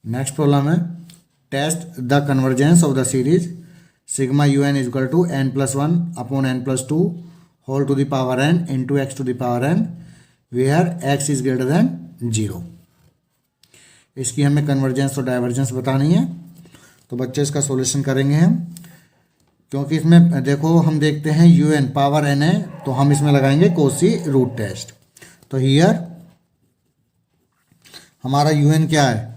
Next problem है test the convergence of the series sigma u n is equal to n plus one upon n plus two whole to the power n into x to the power n where x is greater than 0। इसकी हमें convergence और divergence बतानी है। तो बच्चे इसका solution करेंगे हम, क्योंकि इसमें देखो हम देखते हैं यू एन पावर एन है तो हम इसमें लगाएंगे कोसी रूट टेस्ट। तो हियर हमारा यू एन क्या है,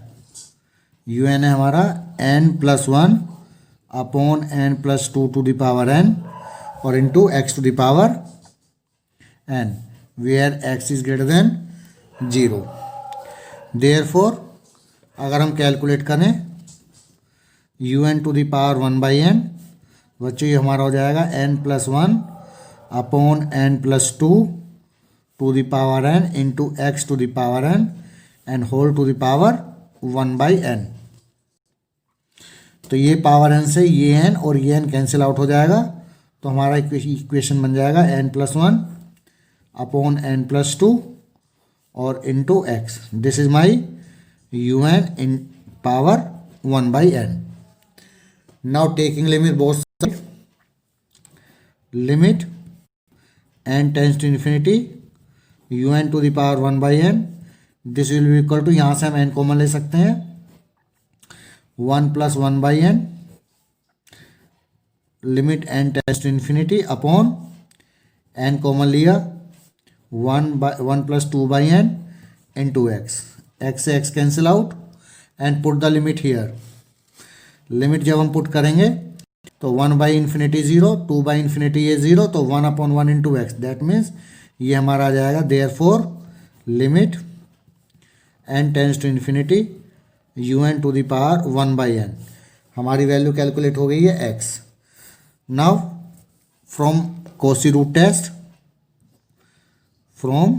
यू एन है हमारा n plus one upon n plus two to the power n और into x to the power n where x is greater than 0। Therefore अगर हम calculate करें u n to the power 1/n, बच्चों ये हमारा हो जाएगा n plus one upon n plus two to the power n into x to the power n and whole to the power 1/n। तो ये पावर एन से ये N और ये एन कैंसिल आउट हो जाएगा, तो हमारा इक्वेशन बन जाएगा n plus one upon n plus two और into x. This is my u n in power 1/n। Now taking limit both side, limit n tends to infinity u n to the power 1/n, this will be equal to, यहाँ से हम n common ले सकते हैं 1 plus 1/n limit n tends to infinity upon n common लिया 1 plus 2/n into x, x से x cancel out and put the limit here. Limit जब हम पुट करेंगे तो 1/∞ 0, 2/∞ ये 0, तो 1/1 इंटू एक्स, दैट मीन्स ये हमारा आ जाएगा therefore limit n tends to infinity u n to the power 1/n। हमारी वैल्यू कैलकुलेट हो गई है x. Now from Cauchy root test, from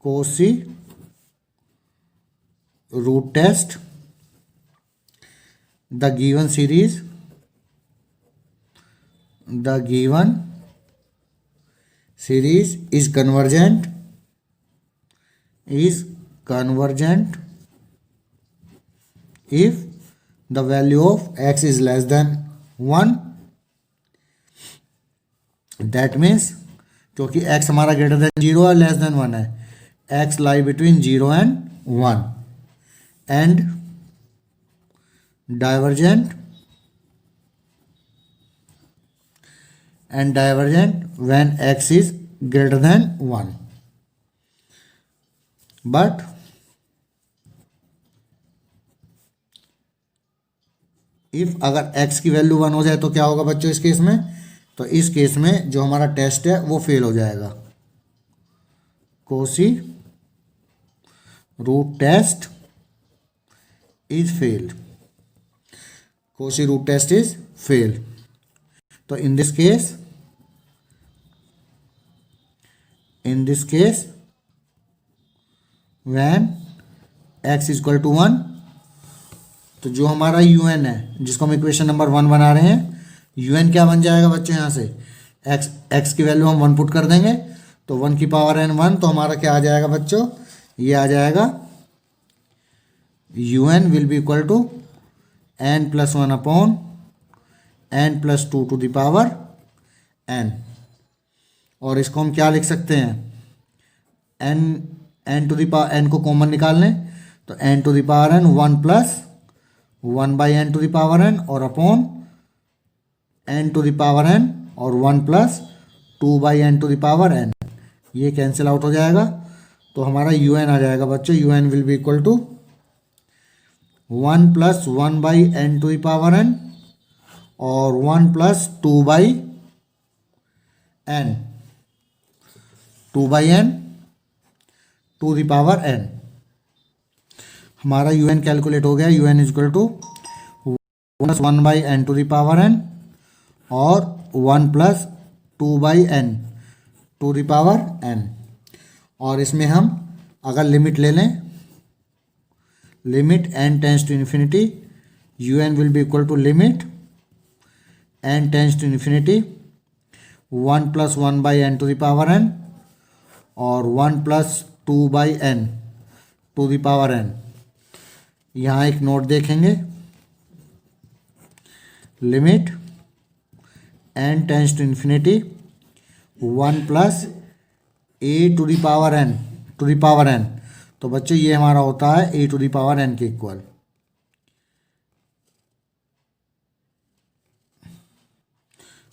Cauchy root test the given series is convergent if the value of x is less than 1, that means क्योंकि x हमारा greater than 0 और less than 1 है, x lie between 0 and 1 and divergent when x is greater than 1, but if अगर x की value 1 हो जाए तो क्या होगा बच्चों इस केस में, तो इस केस में जो हमारा टेस्ट है वो फेल हो जाएगा। Cauchy root test is failed, Cauchy root test is failed. So in this case when x is equal to 1, तो जो हमारा यू एन है जिसको हम इक्वेशन नंबर 1 बना रहे हैं, यू एन क्या बन जाएगा बच्चों, यहाँ से x की वैल्यू हम 1 पुट कर देंगे तो 1 की पावर n 1, तो हमारा क्या आ जाएगा बच्चों, ये आ जाएगा u n will be equal to n plus 1 upon n plus 2 to the power n। और इसको हम क्या लिख सकते हैं, n to the power n को कॉमन निकाल लें तो n to the power n 1 plus 1/n to the power n और upon n to the power n और 1 plus 2/n to the power n, ये कैंसिल आउट हो जाएगा। तो हमारा यू एन आ जाएगा बच्चों, u n will be equal to 1 plus 1/n to the power n और 1 plus 2/n to the power n। हमारा यू एन कैलकुलेट हो गया, u n is equal to 1 + 1/n to the power n और 1 plus 2/n to the power n। और इसमें हम अगर limit ले लें, limit n tends to infinity u n will be equal to limit n tends to infinity 1 plus 1/n to the power n और 1 plus 2/n to the power n। यहाँ एक note देखेंगे, limit n tends to infinity 1 plus a to the power n to the power n। तो बच्चों ये हमारा होता है a to the power n के इक्वल।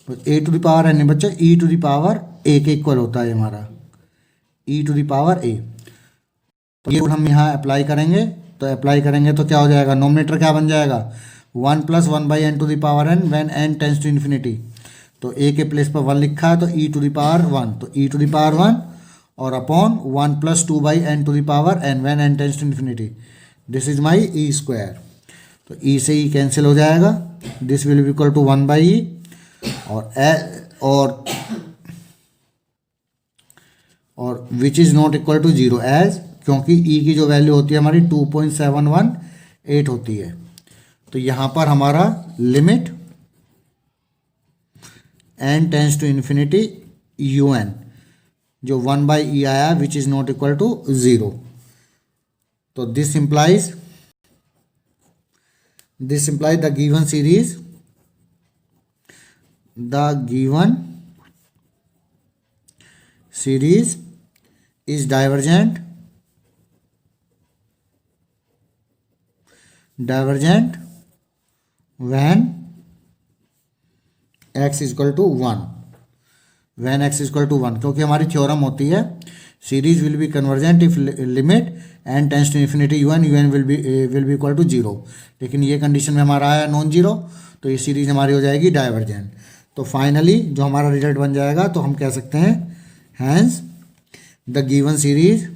तो a to the power n बच्चों e to the power a के इक्वल होता है हमारा, e to the power a। तो ये हम यहाँ अप्लाई करेंगे, तो अप्लाई करेंगे तो क्या हो जाएगा, नोमिनेटर क्या बन जाएगा, 1 plus 1 by n to the power n when n tends to infinity. तो a के प्लेस पर 1 लिखा है तो e टू द पावर 1, तो e टू द पावर 1 और upon 1 plus 2 by n to the power n when n tends to infinity. This is my e square. तो e से e कैंसिल हो जाएगा, this will be equal to 1 by e और which is not equal to 0 as, क्योंकि e की जो value होती है हमारी 2.718 होती है। तो यहाँ पर हमारा limit n tends to infinity un जो 1 बाई ई आया which is not equal to 0। तो this implies the given series, is divergent when x is equal to 1, क्योंकि हमारी थ्योरम होती है series will be convergent if limit n tends to infinity un will be equal to 0। लेकिन ये condition में हमारा आया नॉन जीरो, तो ये सीरीज हमारी हो जाएगी डाइवर्जेंट। तो फाइनली जो हमारा रिजल्ट बन जाएगा, तो हम कह सकते हैं hence the given series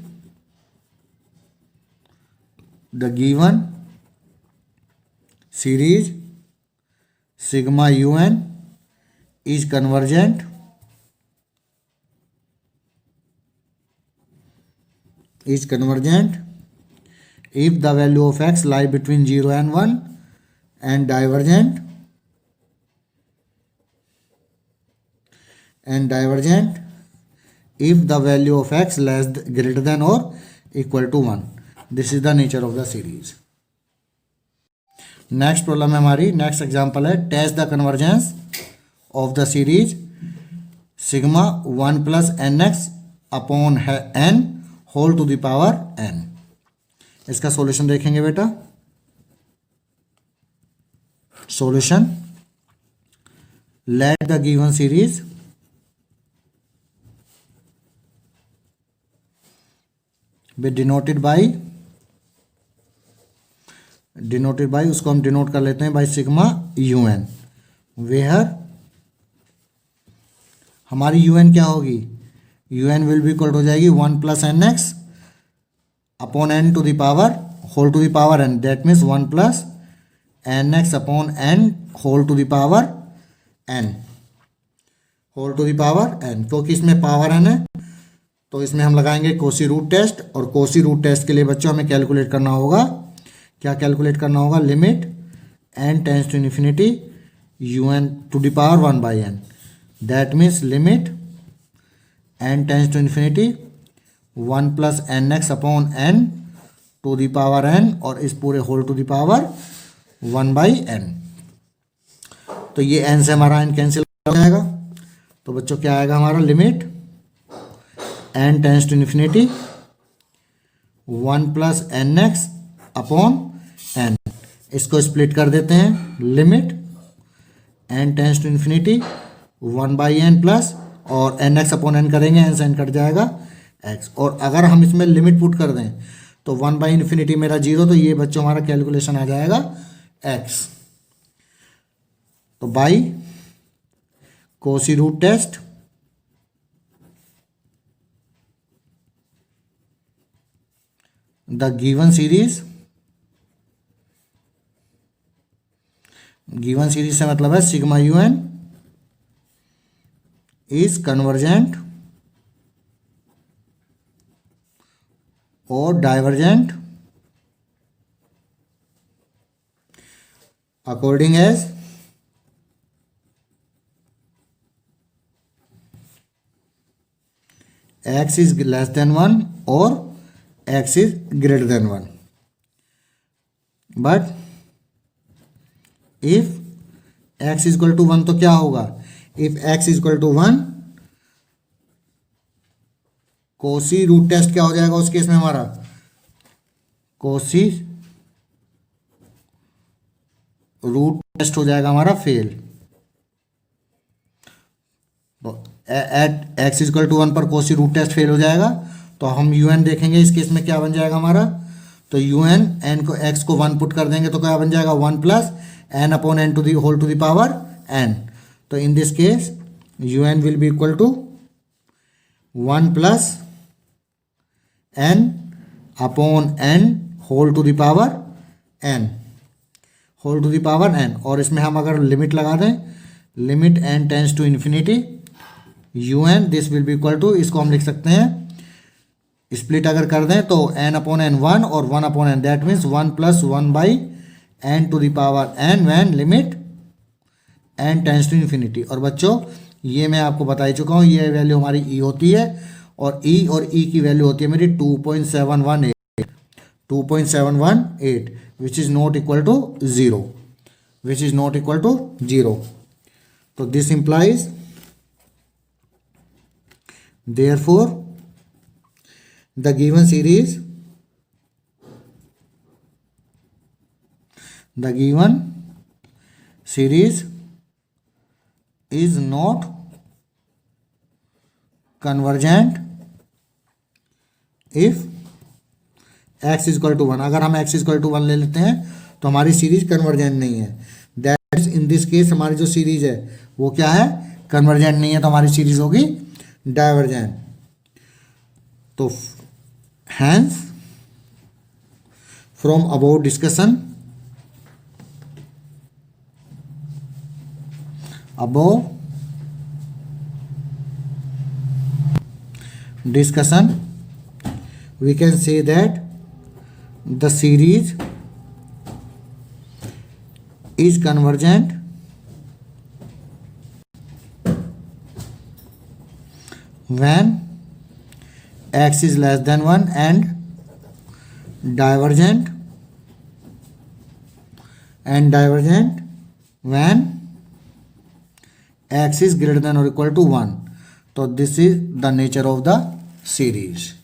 sigma un is convergent if the value of x lie between 0 and 1 and divergent if the value of x greater than or equal to 1। This is the nature of the series। Next problem है हमारी, next example है, test the convergence of the series sigma 1 plus n x upon है n whole to the power n। इसका solution देखेंगे बेटा। Solution, let the given series be denoted by उसको हम denote कर लेते हैं बाई सिग्मा un, वेयर हमारी un क्या होगी, un विल बी इक्वल हो जाएगी 1 plus n x upon n to the power whole to the power n। That means 1 plus n x upon n whole to the power n, क्योंकि इसमें power n है तो इसमें हम लगाएंगे Cauchy root test. और कोसी रूट टेस्ट के लिए बच्चों हमें कैलकुलेट करना होगा, क्या कैलकुलेट करना होगा, limit n tends to infinity un to the power 1 by n। That means limit n tends to infinity 1 plus n x upon n to the power n और इस पूरे whole to the power 1 by n। तो ये n से हमारा n cancel हो जाएगा। तो बच्चों क्या आएगा हमारा, limit n tends to infinity 1 plus n x upon n। इसको स्प्लिट कर देते हैं, limit n tends to infinity 1 by n plus और एन एक्स अपॉन n करेंगे, n से n कट जाएगा x। और अगर हम इसमें लिमिट पुट कर दें तो 1 बाई इन्फिनिटी मेरा 0, तो ये बच्चों हमारा कैलकुलेशन आ जाएगा x। तो by Cauchy root test the given series से मतलब है सिग्मा un इज कन्वर्जेंट और divergent according as x is less than 1 और x is greater than 1. But if x is equal to 1 तो क्या होगा? If x is equal to 1, Cauchy root test क्या हो जाएगा उस केस में हमारा? कोसी रूट टेस्ट हो जाएगा हमारा फेल। तो एट एक्स इक्वल टू 1 पर कोसी रूट टेस्ट फेल हो जाएगा, तो हम यू एन देखेंगे इस केस में क्या बन जाएगा हमारा। तो यू एन एन को एक्स को 1 पुट कर देंगे तो क्या बन जाएगा 1 plus n upon n to the whole to the power n. तो in this case u n will be equal to 1 plus n upon n whole to the power n, whole to the power n. और इसमें हम अगर limit लगा दें, limit n tends to infinity u n, this will be equal to, इसको हम लिख सकते हैं स्प्लिट अगर कर दें तो एन अपॉन एन 1 और 1 upon n, that means 1 plus 1 by n to the power n when limit n tends to infinity. और बच्चों ये मैं आपको बता ही चुका हूँ, ये वैल्यू हमारी ई होती है और ई की वैल्यू होती है मेरी 2.718 which is not equal to 0, which is not equal to 0। तो दिस implies therefore the given series is not convergent if x is equal to 1। अगर हम x is equal to 1 ले लेते हैं तो हमारी सीरीज कन्वर्जेंट नहीं है। That is in this case हमारी जो सीरीज है वो क्या है, कन्वर्जेंट नहीं है, तो हमारी सीरीज होगी डाइवर्जेंट। तो hence from about discussion, we can say that the series is convergent when x is less than 1 and divergent when x is greater than or equal to 1। तो this is the nature of the series।